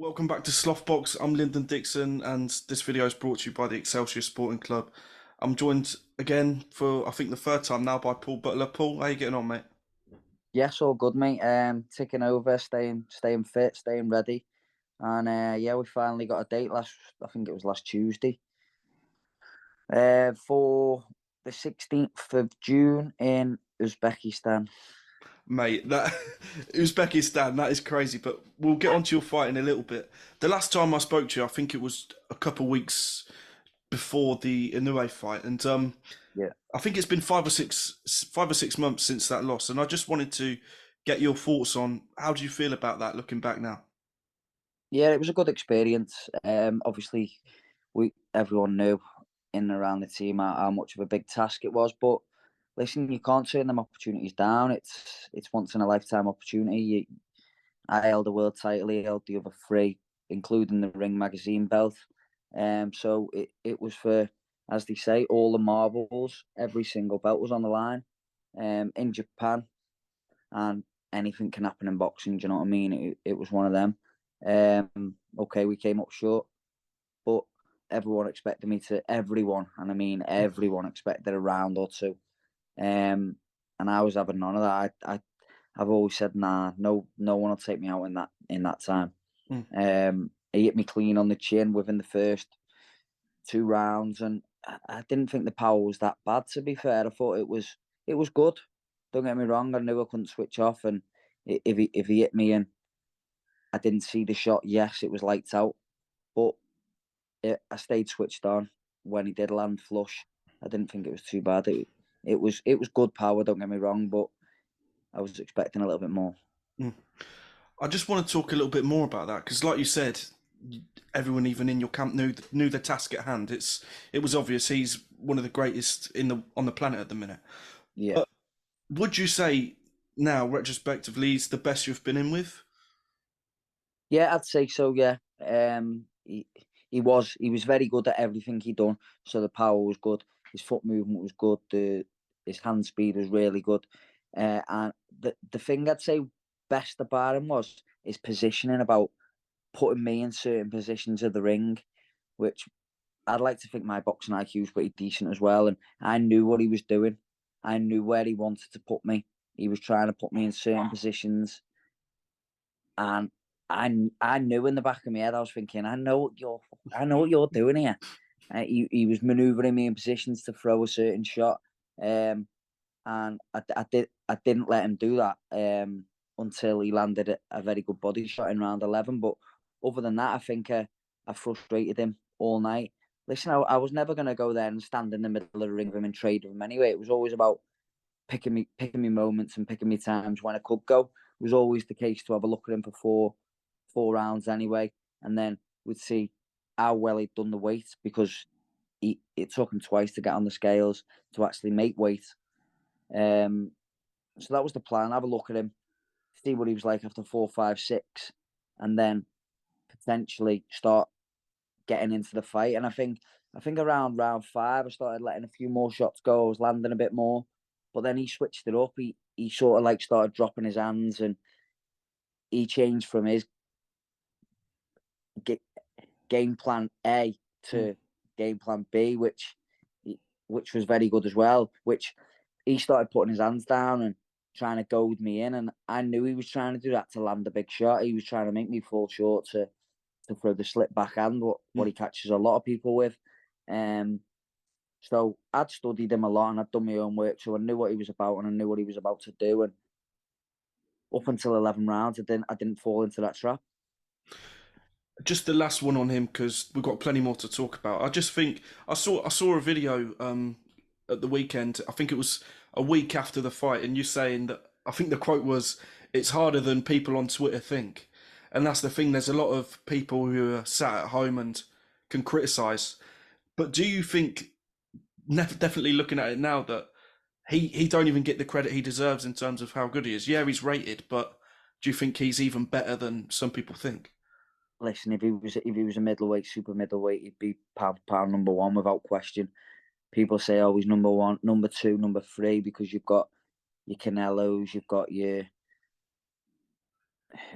Welcome back to Slothbox. I'm Lyndon Dixon, and this video is brought to you by the Excelsior Sporting Club. I'm joined again for I think the third time now by Paul Butler. Paul, how you getting on, mate? Yes, all good, mate. Ticking over, staying fit, staying ready, and yeah, we finally got a date I think it was last Tuesday, for the 16th of June in Uzbekistan. Mate, that Uzbekistan, that is crazy. But we'll get onto your fight in a little bit. The last time I spoke to you, I think it was a couple of weeks before the Inoue fight, and Yeah, I think it's been 5 or 6 months since that loss, and I just wanted to get your thoughts on how do you feel about that looking back now. yeah, it was a good experience. Obviously, everyone knew in and around the team how much of a big task it was, but listen, you can't turn them opportunities down. It's once in a lifetime opportunity. I held the world title, he held the other three, including the Ring magazine belt. So it was for, as they say, all the marbles. Every single belt was on the line. In Japan, and anything can happen in boxing. Do you know what I mean? It was one of them. Okay, we came up short, but everyone expected me to. Everyone, and I mean everyone, expected a round or two. And I was having none of that. I've always said, nah, no one will take me out in that time. Mm. He hit me clean on the chin within the first two rounds, and I didn't think the power was that bad. To be fair, I thought it was good. Don't get me wrong. I knew I couldn't switch off, and if he hit me and I didn't see the shot, yes, it was lights out. But I stayed switched on when he did land flush. I didn't think it was too bad. It was good power. Don't get me wrong, but I was expecting a little bit more. Mm. I just want to talk a little bit more about that because, like you said, everyone even in your camp knew the task at hand. It was obvious he's one of the greatest in the on the planet at the minute. Yeah, But would you say now, retrospectively, he's the best you've been in with? yeah, I'd say so. Yeah, he was very good at everything he done. So the power was good. His foot movement was good. His hand speed was really good. And the thing I'd say best about him was his positioning, about putting me in certain positions of the ring, which I'd like to think my boxing IQ is pretty decent as well. And I knew what he was doing. I knew where he wanted to put me. He was trying to put me in certain positions, and I knew in the back of my head, I was thinking, I know what you're doing here. He was manoeuvring me in positions to throw a certain shot, and I didn't let him do that until he landed a very good body shot in round 11. But other than that, I think I frustrated him all night. Listen, I was never going to go there and stand in the middle of the ring with him and trade with him anyway. It was always about picking me moments and picking me times when I could go. It was always the case to have a look at him for four rounds anyway, and then we'd see how well he'd done the weight, because it took him twice to get on the scales to actually make weight. Um, so that was the plan. Have a look at him, see what he was like after 4, 5, 6, and then potentially start getting into the fight. And I think around round 5, I started letting a few more shots go. I was landing a bit more, but then he switched it up. He sort of like started dropping his hands, and he changed from his game plan A Mm. to game plan B, which was very good as well. Which he started putting his hands down and trying to goad me in, and I knew he was trying to do that to land a big shot. He was trying to make me fall short to throw the slip backhand, what Mm. he catches a lot of people with. Um, so I'd studied him a lot and I'd done my own work, so I knew what he was about and I knew what he was about to do. And up until 11 rounds, I didn't fall into that trap. Just the last one on him because we've got plenty more to talk about. I just think I saw a video at the weekend. I think it was a week after the fight, and you saying that I think the quote was, "It's harder than people on Twitter think," and that's the thing. There's a lot of people who are sat at home and can criticise, but do you think, definitely looking at it now, that he don't even get the credit he deserves in terms of how good he is? Yeah, he's rated, but do you think he's even better than some people think? Listen, if he was a middleweight, super middleweight, he'd be pound for pound number one without question. People say, oh, he's number one, number two, number three, because you've got your Canelos, you've got your,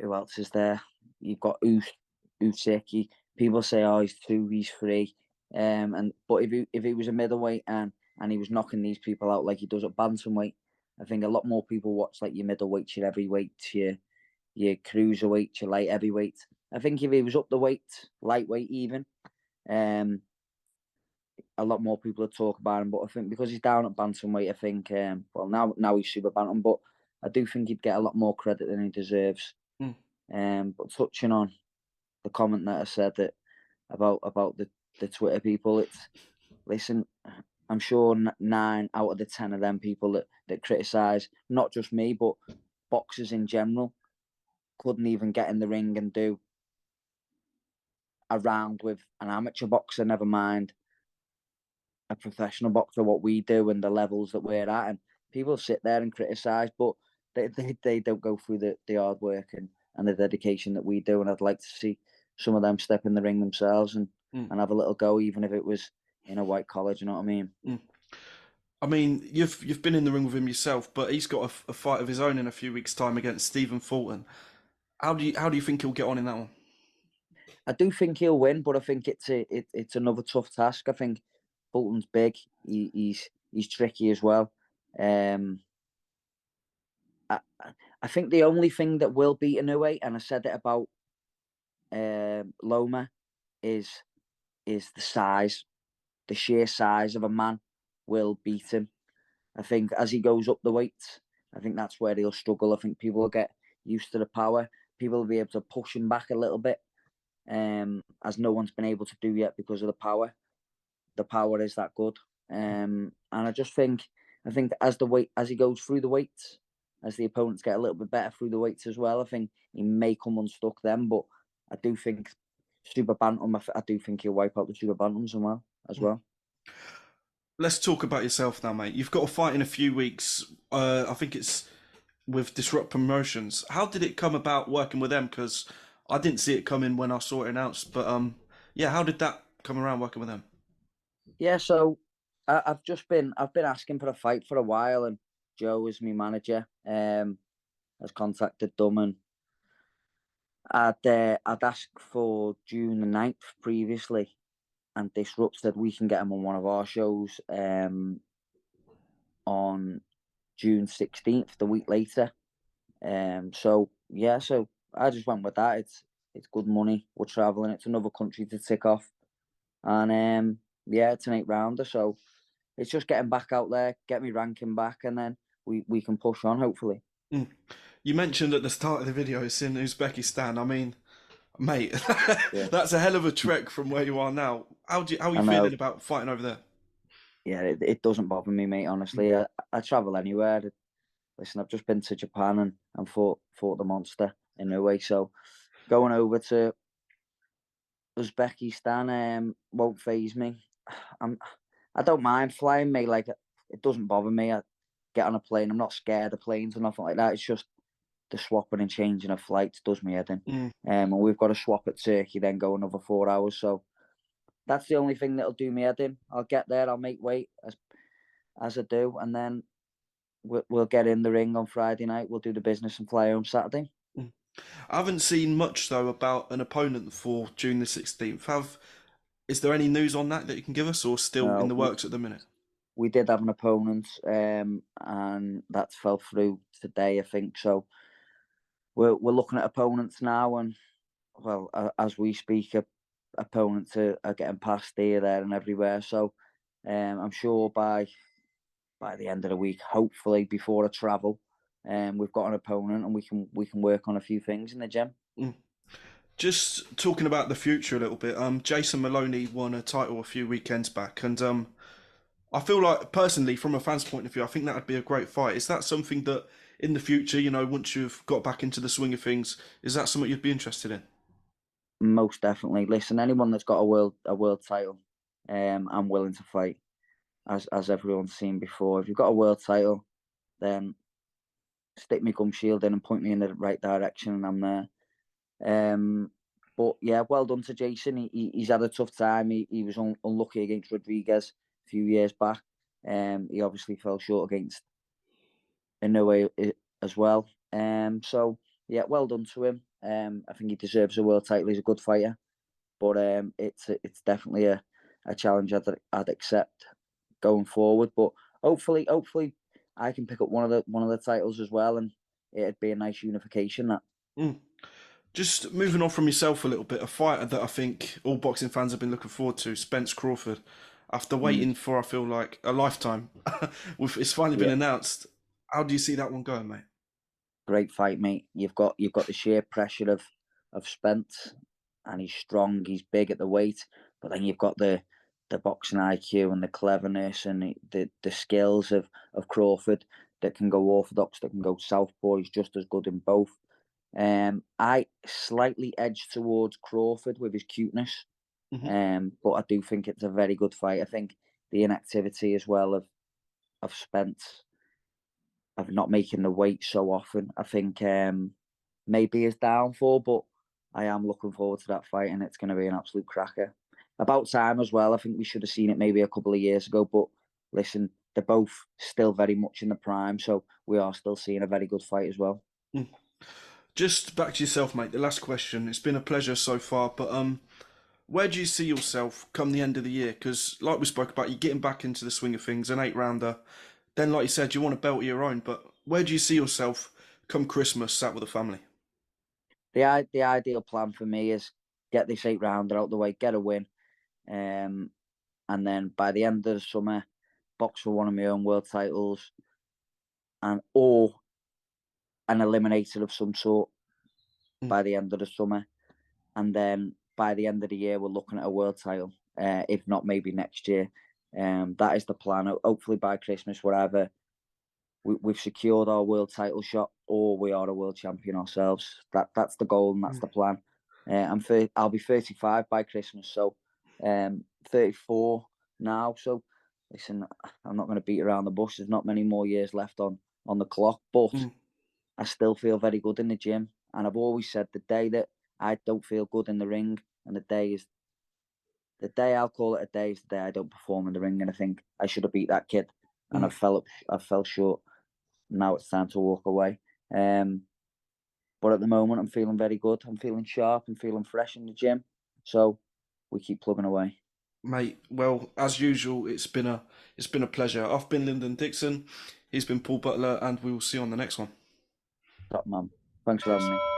who else is there? You've got Usyk. Usyk. People say, "Oh, he's 2, he's 3." But if he was a middleweight and he was knocking these people out like he does at bantamweight, I think a lot more people watch like your middleweights, your heavyweights, your cruiserweight, your light heavyweight. I think if he was up the weight, lightweight even, um, a lot more people would talk about him. But I think because he's down at bantamweight, I think well now he's super bantam, but I do think he'd get a lot more credit than he deserves. Mm. But touching on the comment that I said that about the Twitter people, it's listen. I'm sure 9 out of the 10 of them people that criticise not just me but boxers in general couldn't even get in the ring and do a round with an amateur boxer, never mind a professional boxer, what we do and the levels that we're at. And people sit there and criticise, but they don't go through the hard work and the dedication that we do. And I'd like to see some of them step in the ring themselves Mm. and have a little go, even if it was in a white collar. Do you know what I mean? Mm. I mean, you've been in the ring with him yourself, but he's got a fight of his own in a few weeks' time against Stephen Fulton. How do you think he'll get on in that one? I do think he'll win, but I think it's another tough task. I think Fulton's big. He's tricky as well. Um, I I think the only thing that will beat Inoue, and I said it about Loma, is the size. The sheer size of a man will beat him. I think as he goes up the weights, I think that's where he'll struggle. I think people will get used to the power. People will be able to push him back a little bit, as no one's been able to do yet because of the power. The power is that good, and I think as he goes through the weights, as the opponents get a little bit better through the weights as well, I think he may come unstuck then. But I do think super bantam. I do think he'll wipe out the super bantams as Mm. well. Let's talk about yourself now, mate. You've got a fight in a few weeks. I think it's with Disrupt Promotions. How did it come about working with them? Because I didn't see it coming when I saw it announced. But yeah, how did that come around working with them? Yeah, so I've been asking for a fight for a while, and Joe is my manager. Has contacted them, and I'd asked for June the 9th previously, and Disrupt said we can get him on one of our shows on June 16th, the week later. So yeah, so I just went with that. It's good money. We're traveling. It's another country to tick off, and yeah, it's an 8 rounder. So it's just getting back out there, get me ranking back, and then we can push on hopefully. Mm. You mentioned at the start of the video it's in Uzbekistan. I mean, mate, Yeah, that's a hell of a trek from where you are now. How are you I feeling know. about fighting over there? Yeah, it doesn't bother me, mate. Mm. Honestly, I travel anywhere. Listen, I've just been to Japan and fought the monster in a way. So going over to Uzbekistan won't phase me. I'm I don't mind flying, mate. Like it doesn't bother me. I get on a plane. I'm not scared of planes or nothing like that. It's just the swapping and changing of flights does me head in. Mm. And we've got to swap at Turkey, then go another 4 hours. So that's the only thing that'll do me head in. I'll get there. I'll make weight as I do, and then we'll get in the ring on Friday night. We'll do the business and fly home Saturday. Mm. I haven't seen much though about an opponent for June the 16th. Is there any news on that you can give us, or still in No, the works at the minute? we did have an opponent, and that fell through today, I think. So we're looking at opponents now, and well, as we speak, opponents are getting passed here, there, and everywhere. So I'm sure by the end of the week, hopefully before I travel, we've got an opponent and we can work on a few things in the gym. Mm. Just talking about the future a little bit. Jason Moloney won a title a few weekends back, and I feel like personally, from a fan's point of view, I think that would be a great fight. Is that something that in the future, once you've got back into the swing of things, is that something you'd be interested in? Most definitely. Listen, anyone that's got a world title, I'm willing to fight. As everyone's seen before, if you've got a world title, then stick me gum shield in and point me in the right direction, and I'm there. But yeah, well done to Jason. He's had a tough time. He was unlucky against Rodriguez a few years back. He obviously fell short against Inoue as well. So yeah, well done to him. I think he deserves a world title. He's a good fighter, but it's definitely a challenge I'd accept going forward. But hopefully, I can pick up one of the titles as well, and it'd be a nice unification. That Mm. Just moving on from yourself a little bit, a fighter that I think all boxing fans have been looking forward to, Spence Crawford. After mm, waiting for, I feel like, a lifetime, it's finally been yeah, announced. How do you see that one going, mate? great fight, mate. You've got the sheer pressure of Spence, and he's strong. He's big at the weight, but then you've got the boxing IQ and the cleverness and the skills of Crawford that can go orthodox, that can go southpaw. He's just as good in both. I slightly edge towards Crawford with his cuteness, Hmm. but I do think it's a very good fight. I think the inactivity as well of Spence, of not making the weight so often, I think maybe his downfall. But I am looking forward to that fight, and it's going to be an absolute cracker. About time as well. I think we should have seen it maybe a couple of years ago. But listen, they're both still very much in the prime, so we are still seeing a very good fight as well. Just back to yourself, mate. The last question. It's been a pleasure so far, but where do you see yourself come the end of the year? Because, like we spoke about, you're getting back into the swing of things, an 8 rounder. Then, like you said, you want a belt of your own. But where do you see yourself come Christmas, sat with the family? The ideal plan for me is get this 8 rounder out the way, get a win, um, and then by the end of the summer, box for one of my own world titles, and or an eliminator of some sort Mm, by the end of the summer, and then by the end of the year, we're looking at a world title. If not, maybe next year. That is the plan. Hopefully by Christmas, whatever we've secured our world title shot, or we are a world champion ourselves. That's the goal and that's mm, the plan. I'll be 35 by Christmas, so 34 now. So listen, I'm not going to beat around the bush. There's not many more years left on the clock, but mm, I still feel very good in the gym. And I've always said the day that I don't feel good in the ring, and the day I'll call it a day is the day I don't perform in the ring. And I think I should have beat that kid, and mm. I fell short. Now it's time to walk away. Um, but at the moment, I'm feeling very good. I'm feeling sharp. I'm feeling fresh in the gym. So we keep plugging away. Mate, well, as usual, it's been a pleasure. I've been Lyndon Dixon. He's been Paul Butler, and we will see you on the next one. Top man. Thanks for having me.